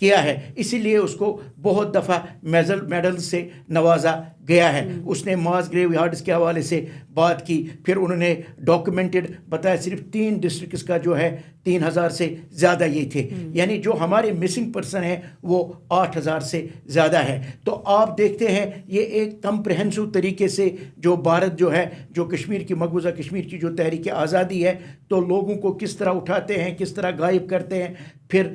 کیا ہے، اسی لیے اس کو بہت دفعہ میڈل سے نوازا گیا ہے. اس نے ماس گریو یارڈز کے حوالے سے بات کی، پھر انہوں نے ڈاکومنٹڈ بتایا صرف 3 ڈسٹرکٹس کا جو ہے 3000 سے زیادہ یہ تھے، یعنی جو ہمارے مسنگ پرسن ہیں وہ 8000 سے زیادہ ہے. تو آپ دیکھتے ہیں یہ ایک کمپریہنسو طریقے سے جو بھارت جو ہے، جو کشمیر کی مقبوضہ کشمیر کی جو تحریک آزادی ہے، تو لوگوں کو کس طرح اٹھاتے ہیں، کس طرح غائب کرتے ہیں. پھر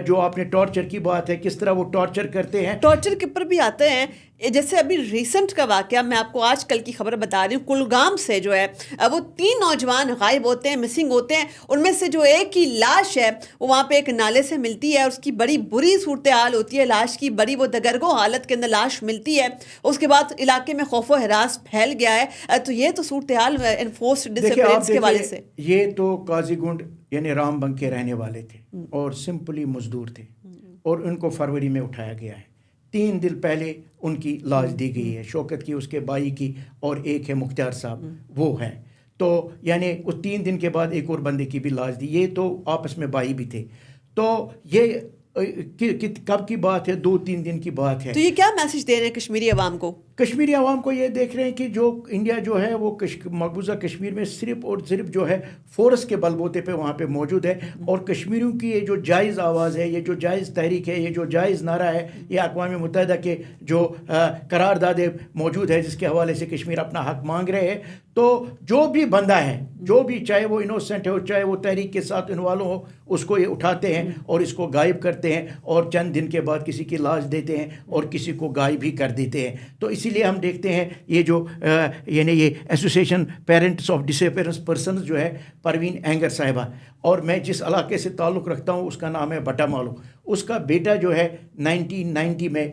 جو آپ نے ٹارچر کی بات ہے، کس طرح وہ ٹارچر کرتے ہیں. ٹارچر کے اوپر بھی آتے ہیں. جیسے ابھی ریسنٹ کا واقعہ میں آپ کو آج کل کی خبر بتا رہی ہوں، کلگام سے جو ہے وہ 3 نوجوان غائب ہوتے ہیں، مسنگ ہوتے ہیں. ان میں سے جو ایک کی لاش ہے وہ وہاں پہ ایک نالے سے ملتی ہے، اس کی بڑی بری صورتحال ہوتی ہے، لاش کی بڑی وہ دگرگو حالت کے اندر لاش ملتی ہے. اس کے بعد علاقے میں خوف و ہراس پھیل گیا ہے. تو یہ تو صورتحال انفورسڈ ڈسپیئرنس کے حوالے سے. یہ تو قاضی گنڈ یعنی رام بنگ کے رہنے والے تھے اور سمپلی مزدور تھے، اور ان کو فروری میں اٹھایا گیا ہے. 3 دن پہلے ان کی لاش دی گئی ہے، شوکت کی، اس کے بھائی کی، اور ایک ہے مختار صاحب وہ ہے. تو یعنی وہ 3 دن کے بعد ایک اور بندے کی بھی لاش دی. یہ تو آپس میں بھائی بھی تھے. تو یہ کب کی بات ہے؟ 2-3 دن کی بات ہے. تو یہ کیا میسج دے رہے ہیں کشمیری عوام کو؟ کشمیری عوام کو یہ دیکھ رہے ہیں کہ جو انڈیا جو ہے وہ مقبوضہ کشمیر میں صرف اور صرف جو ہے فورس کے بل بوتے پہ وہاں پہ موجود ہے، اور کشمیریوں کی یہ جو جائز آواز ہے، یہ جو جائز تحریک ہے، یہ جو جائز نعرہ ہے، یہ اقوام متحدہ کے جو قرارداد موجود ہے جس کے حوالے سے کشمیر اپنا حق مانگ رہے ہیں. تو جو بھی بندہ ہے، جو بھی چاہے وہ انوسنٹ ہو، چاہے وہ تحریک کے ساتھ انوالو ہو، اس کو یہ اٹھاتے ہیں اور اس کو غائب کرتے ہیں، اور چند دن کے بعد کسی کی لاش دیتے ہیں اور کسی کو غائب بھی کر دیتے ہیں. تو اسی لیے ہم دیکھتے ہیں یہ جو یعنی یہ association parents of disappearance persons جو ہے پروین اینگر صاحبہ، اور میں جس علاقے سے تعلق رکھتا ہوں اس کا نام ہے بٹا مالو. اس کا بیٹا جو ہے 1990 میں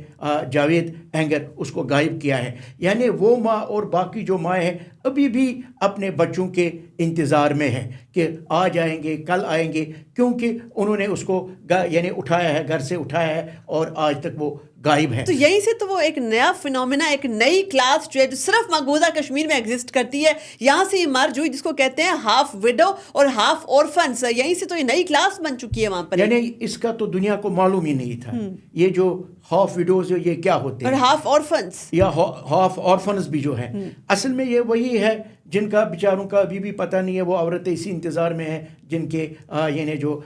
جاوید اینگر اس کو غائب کیا ہے. یعنی وہ ماں اور باقی جو ماں ہیں ابھی بھی اپنے بچوں کے انتظار میں ہے کہ آ جائیں گے، کل آئیں گے، کیونکہ انہوں نے اس کو یعنی اٹھایا ہے، گھر سے اٹھایا ہے، اور آج تک وہ غائب ہے. تو یہیں سے تو وہ ایک نیا فنومینا، ایک نئی کلاس جو صرف مقبوضہ کشمیر میں ایگزسٹ کرتی ہے. یہاں سے یہ مر جوئی جس کو کہتے ہیں ہاف وڈو اور ہاف اورفنس، یہیں سے تو یہ نئی کلاس بن چکی ہے وہاں پر. یعنی اس کا تو دنیا کو معلوم ہی نہیں تھا یہ جو ہاف وڈوز یہ کیا ہوتے ہیں، اور ہاف اورفنس یا ہاف اورفنز بھی جو ہے. اصل میں یہ وہی ہے جن کا بیچاروں کا ابھی بھی پتہ نہیں ہے. وہ عورتیں اسی انتظار میں ہیں جن کے یعنی جو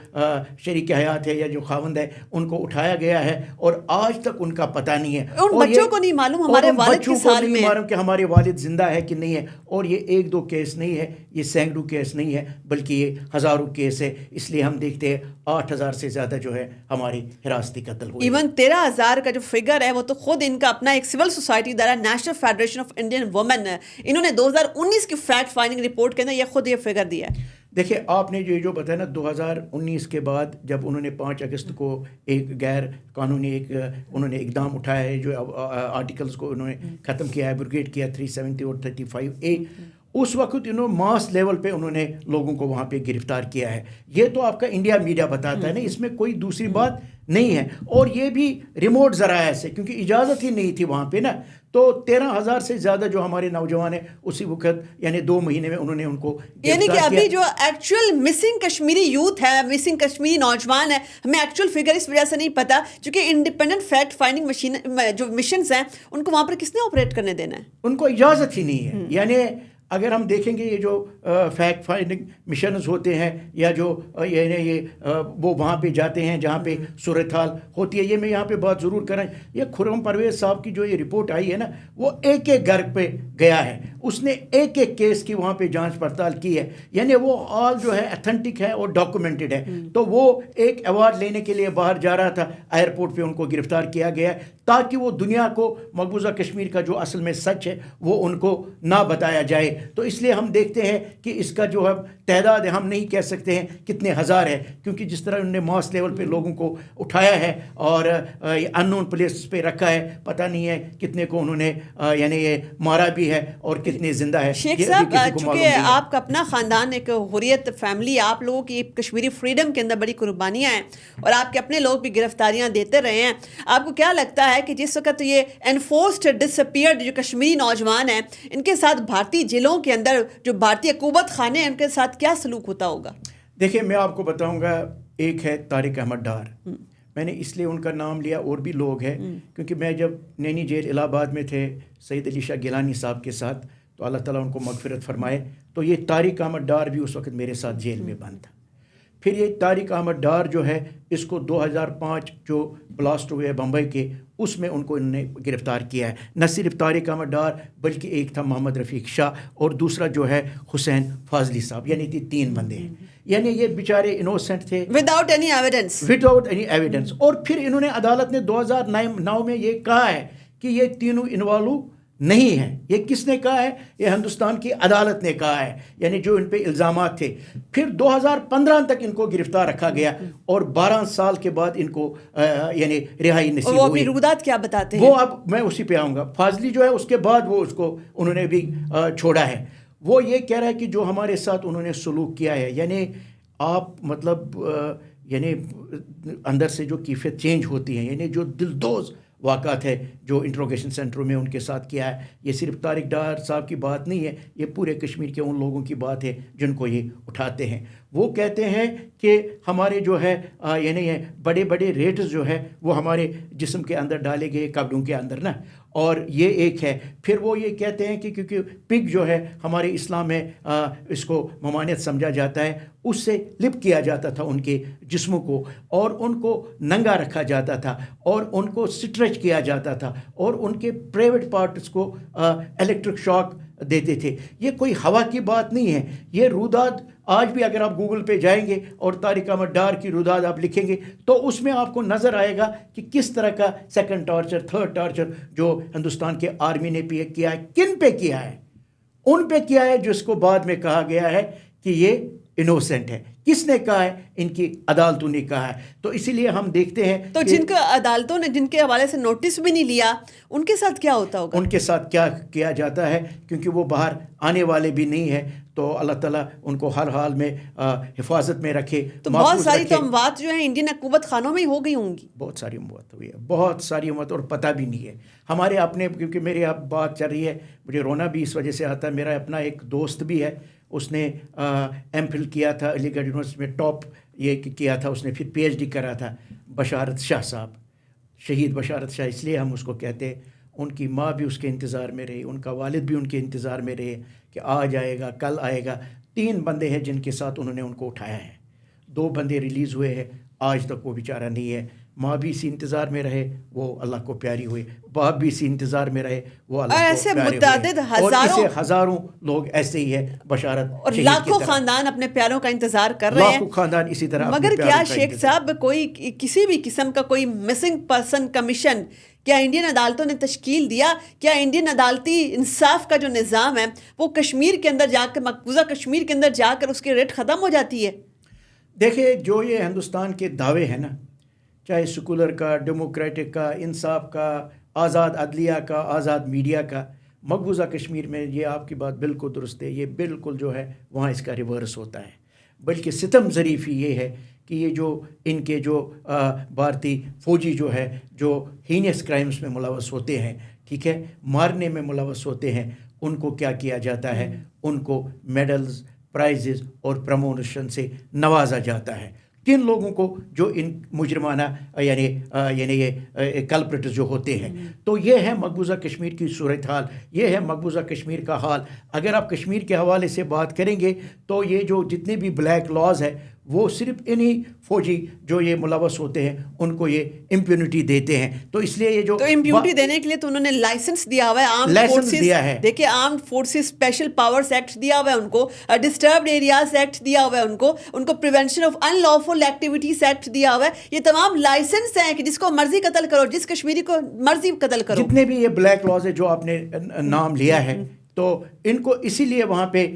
شریک حیات ہے یا جو خاوند ہے ان کو اٹھایا گیا ہے، اور آج تک ان کا پتہ نہیں ہے. ان بچوں کو نہیں معلوم ہمارے والد کے سال میں معلوم کہ ہمارے والد زندہ ہے کہ نہیں ہے. اور یہ 1-2 کیس نہیں ہے، یہ سینکڑوں کیس نہیں ہے، بلکہ یہ ہزاروں کیس ہے. اس لیے ہم دیکھتے ہیں 8000 سے زیادہ جو ہے ہماری حراستی قتل ہوئے. ایون 13000 کا جو فگر ہے وہ تو خود ان کا اپنا ایک سول سوسائٹی ادارہ national federation of Indian women, انہوں نے 2019 کی فیکٹ فائنڈنگ رپورٹ کے اندر یہ خود یہ فگر دیا ہے. دیکھیں آپ نے جو بتایا نا 2019 کے بعد جب انہوں نے 5 اگست کو ایک غیر قانونی انہوں نے اقدام اٹھایا ہے، جو آرٹیکلز کو انہوں نے ختم کیا ہے، ایبروگیٹ کیا 370 اور 35A، اس وقت ماس لیول پہ انہوں نے لوگوں کو وہاں پہ گرفتار کیا ہے. یہ تو آپ کا انڈیا میڈیا بتاتا ہے نا، اس میں کوئی دوسری بات نہیں ہے. اور یہ بھی ریموٹ ذرائع سے، کیونکہ اجازت ہی نہیں تھی وہاں پہ نا. تو 13000 سے زیادہ جو ہمارے نوجوان ہیں اسی وقت یعنی 2 مہینے میں انہوں نے ان کو یعنی کہ ابھی جو ایکچوئل مسنگ کشمیری یوتھ ہے، مسنگ کشمیری نوجوان ہے، ہمیں ایکچوئل فگر اس وجہ سے نہیں پتا چونکہ انڈیپینڈنٹ فیکٹ فائنڈنگ جو مشنز ہیں ان کو وہاں پر کس نے آپریٹ کرنے دینا ہے؟ ان کو اجازت ہی نہیں ہے. یعنی اگر ہم دیکھیں گے یہ جو فیکٹ فائنڈنگ مشنز ہوتے ہیں یا جو یعنی یہ وہ وہاں پہ جاتے ہیں جہاں پہ صورتحال ہوتی ہے. یہ میں یہاں پہ بات ضرور کریں، یہ خرم پرویز صاحب کی جو یہ رپورٹ آئی ہے نا، وہ ایک گھر پہ گیا ہے، اس نے ایک کیس کی وہاں پہ جانچ پڑتال کی ہے. یعنی وہ آل جو ہے اتھینٹک ہے اور ڈاکومنٹڈ ہے. تو وہ ایک ایوارڈ لینے کے لیے باہر جا رہا تھا، ایئرپورٹ پہ ان کو گرفتار کیا گیا تاکہ وہ دنیا کو مقبوضہ کشمیر کا جو اصل میں سچ ہے وہ ان کو نہ بتایا جائے. تو اس لیے ہم دیکھتے ہیں کہ اس کا جو ہے تعداد ہم نہیں کہہ سکتے ہیں کتنے ہزار ہے، کیونکہ جس طرح انہوں نے ماس لیول پہ لوگوں کو اٹھایا ہے اور ان نون پلیسز پہ رکھا ہے، پتہ نہیں ہے کتنے کو انہوں نے یعنی یہ مارا بھی ہے اور کتنے زندہ ہے. شیخ صاحب چونکہ آپ کا اپنا خاندان ایک حریت فیملی، آپ لوگوں کی کشمیری فریڈم کے اندر بڑی قربانیاں ہیں اور آپ کے اپنے لوگ بھی گرفتاریاں دیتے رہے ہیں، آپ کو کیا لگتا ہے کہ جس وقت یہ انفورسڈ ڈس اپیئرڈ جو کشمیری نوجوان ہیں ان کے ساتھ بھارتی جیلوں کے اندر جو بھارتی حکومت خانے ہیں ان کے ساتھ کیا سلوک ہوتا ہوگا؟ دیکھیں میں آپ کو بتاؤں گا، ایک ہے طارق احمد ڈار، میں نے اس لیے ان کا نام لیا، اور بھی لوگ ہیں، کیونکہ میں جب نینی جیل الہ آباد میں تھے سید علی شاہ گیلانی صاحب کے ساتھ، تو اللہ تعالیٰ ان کو مغفرت فرمائے، تو یہ طارق احمد ڈار بھی اس وقت میرے ساتھ جیل میں بند تھا۔ پھر یہ طارق احمد ڈار جو ہے، اس کو 2005 جو بلاسٹ ہوئے بمبئی کے، اس میں ان کو انہوں نے گرفتار کیا ہے۔ نہ صرف طارق احمد ڈار بلکہ ایک تھا محمد رفیق شاہ، اور دوسرا جو ہے حسین فاضلی صاحب، یعنی 3 بندے ہیں۔ یعنی یہ بیچارے انوسینٹ تھے without any evidence, without any evidence. اور پھر انہوں نے عدالت نے 2009 میں یہ کہا ہے کہ یہ تینوں انوالو نہیں ہے۔ یہ کس نے کہا ہے؟ یہ ہندوستان کی عدالت نے کہا ہے، یعنی جو ان پہ الزامات تھے۔ پھر 2015 تک ان کو گرفتار رکھا گیا، اور 12 سال کے بعد ان کو یعنی رہائی نصیب وہ ہوئی۔ رودات کیا بتاتے ہیں؟ وہ اب میں اسی پہ آؤں گا۔ فاضلی جو ہے اس کے بعد وہ اس کو انہوں نے بھی چھوڑا ہے۔ وہ یہ کہہ رہا ہے کہ جو ہمارے ساتھ انہوں نے سلوک کیا ہے، یعنی آپ مطلب یعنی اندر سے جو کیفیت چینج ہوتی ہے، یعنی جو دلدوز واقعات ہے جو انٹروگیشن سینٹروں میں ان کے ساتھ کیا ہے، یہ صرف طارق ڈار صاحب کی بات نہیں ہے، یہ پورے کشمیر کے ان لوگوں کی بات ہے جن کو یہ اٹھاتے ہیں۔ وہ کہتے ہیں کہ ہمارے جو ہے یعنی بڑے بڑے ریٹس جو ہے وہ ہمارے جسم کے اندر ڈالے گئے کپڑوں کے اندر نا، اور یہ ایک ہے۔ پھر وہ یہ کہتے ہیں کہ کیونکہ پگ جو ہے ہمارے اسلام میں اس کو ممانعت سمجھا جاتا ہے، اس سے لپ کیا جاتا تھا ان کے جسموں کو، اور ان کو ننگا رکھا جاتا تھا، اور ان کو سٹریچ کیا جاتا تھا، اور ان کے پرائیویٹ پارٹس کو الیکٹرک شاک دیتے تھے۔ یہ کوئی ہوا کی بات نہیں ہے، یہ روداد آج بھی اگر آپ گوگل پہ جائیں گے اور طارق احمد ڈار کی روداد آپ لکھیں گے تو اس میں آپ کو نظر آئے گا کہ کس طرح کا سیکنڈ ٹارچر، تھرڈ ٹارچر جو ہندوستان کے آرمی نے کیا ہے، کن پہ کیا ہے؟ ان پہ کیا ہے جس کو بعد میں کہا گیا ہے کہ یہ انوسینٹ ہے۔ کس نے کہا ہے؟ ان کی عدالتوں نے کہا ہے۔ تو اسی لیے ہم دیکھتے ہیں تو جن کو عدالتوں نے جن کے حوالے سے نوٹس بھی نہیں لیا، ان کے ساتھ کیا ہوتا ہوگا؟ ان کے ساتھ کیا کیا جاتا ہے، کیونکہ وہ باہر آنے والے بھی نہیں ہیں، تو اللہ تعالیٰ ان کو ہر حال میں حفاظت میں رکھے۔ تو بہت ساری تو اموات جو ہیں انڈین حکومت خانوں میں ہی ہو گئی ہوں گی۔ بہت ساری اموات ہوئی ہے، بہت ساری اموات، اور پتہ بھی نہیں ہے ہمارے اپنے، کیونکہ میرے اب بات چل رہی ہے، مجھے رونا بھی اس وجہ سے آتا ہے۔ میرا اپنا ایک دوست بھی ہے، اس نے ایم فل کیا تھا علی گڑھ یونیورسٹی میں، ٹاپ یہ کیا تھا اس نے، پھر پی ایچ ڈی کرا تھا، بشارت شاہ صاحب، شہید بشارت شاہ اس لیے ہم اس کو کہتے ہیں۔ ان کی ماں بھی اس کے انتظار میں رہی، ان کا والد بھی ان کے انتظار میں رہے کہ آج آئے گا، کل آئے گا۔ 3 بندے ہیں جن کے ساتھ انہوں نے ان کو اٹھایا ہے، 2 بندے ریلیز ہوئے ہیں، آج تک وہ بیچارہ نہیں ہے۔ ماں بھی اسی انتظار میں رہے، وہ اللہ کو پیاری ہوئے، باپ بھی اسی انتظار میں رہے، وہ اللہ کو پیارے ہوئے، اور ایسے ہزاروں لوگ ایسے ہی ہے بشارت، اور لاکھوں خاندان اپنے پیاروں کا انتظار کر رہے ہیں، لاکھوں خاندان اسی طرح۔ مگر کیا شیخ صاحب کوئی کسی بھی قسم کا کوئی مسنگ پرسن کمیشن کیا انڈین عدالتوں نے تشکیل دیا؟ کیا انڈین عدالتی انصاف کا جو نظام ہے وہ کشمیر کے اندر جا کر، مقبوضہ کشمیر کے اندر جا کر اس کی ریٹ ختم ہو جاتی ہے؟ دیکھیں، جو یہ ہندوستان کے دعوے ہیں نا، چاہے سیکولر کا، ڈیموکریٹک کا، انصاف کا، آزاد عدلیہ کا، آزاد میڈیا کا، مقبوضہ کشمیر میں یہ آپ کی بات بالکل درست ہے، یہ بالکل جو ہے وہاں اس کا ریورس ہوتا ہے۔ بلکہ ستم ظریف ہی یہ ہے کہ یہ جو ان کے جو بھارتی فوجی جو ہے، جو ہینس کرائمز میں ملوث ہوتے ہیں، ٹھیک ہے، مارنے میں ملوث ہوتے ہیں، ان کو کیا کیا جاتا ہے؟ ان کو میڈلز، پرائزز اور پروموشن سے نوازا جاتا ہے۔ کن لوگوں کو؟ جو ان مجرمانہ یعنی یہ کلپریٹس جو ہوتے ہیں۔ تو یہ ہے مقبوضہ کشمیر کی صورتحال، یہ ہے مقبوضہ کشمیر کا حال۔ اگر آپ کشمیر کے حوالے سے بات کریں گے تو یہ جو جتنے بھی بلیک لاز ہے وہ صرف انہی فوجی جو یہ ملوث ہوتے ہیں ان کو یہ امپیونٹی دیتے ہیں۔ تو اس لیے یہ جو تو امپیونٹی دینے کے لیے تو انہوں نے لائسنس دیا ہوا ہے، آرمڈ فورسز دیا ہے۔ دیکھیں، armed forces special powers act دیا ہوا ہے ان کو، ڈسٹربڈ ایریاز ایکٹ دیا ہوا ہے ان کو prevention of in lawful activities act دیا ہوا ہے۔ یہ تمام لائسنس ہیں کہ جس کو مرضی قتل کرو، جس کشمیری کو مرضی قتل کرو۔ جتنے بھی یہ بلیک لاز ہے جو آپ نے نام لیا ہے، تو ان کو اسی لیے وہاں پہ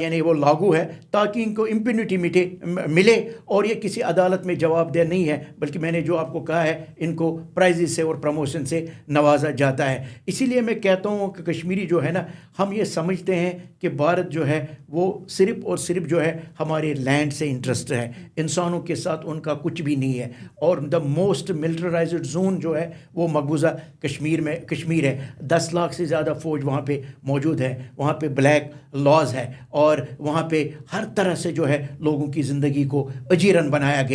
یعنی وہ لاگو ہے تاکہ ان کو امپینٹی ملے، اور یہ کسی عدالت میں جواب دہ نہیں ہے، بلکہ میں نے جو آپ کو کہا ہے ان کو پرائزز سے اور پروموشن سے نوازا جاتا ہے۔ اسی لیے میں کہتا ہوں کہ کشمیری جو ہے نا، ہم یہ سمجھتے ہیں کہ بھارت جو ہے وہ صرف اور صرف جو ہے ہمارے لینڈ سے انٹرسٹ ہے، انسانوں کے ساتھ ان کا کچھ بھی نہیں ہے، اور دا موسٹ ملٹرائزڈ زون جو ہے وہ مقبوضہ کشمیر ہے۔ 10 لاکھ سے زیادہ فوج وہاں پہ موجود ہے، وہاں پہ بلیک لاز ہے، اور وہاں پہ ہر طرح سے جو ہے لوگوں کی زندگی کو اجیرن بنایا گیا۔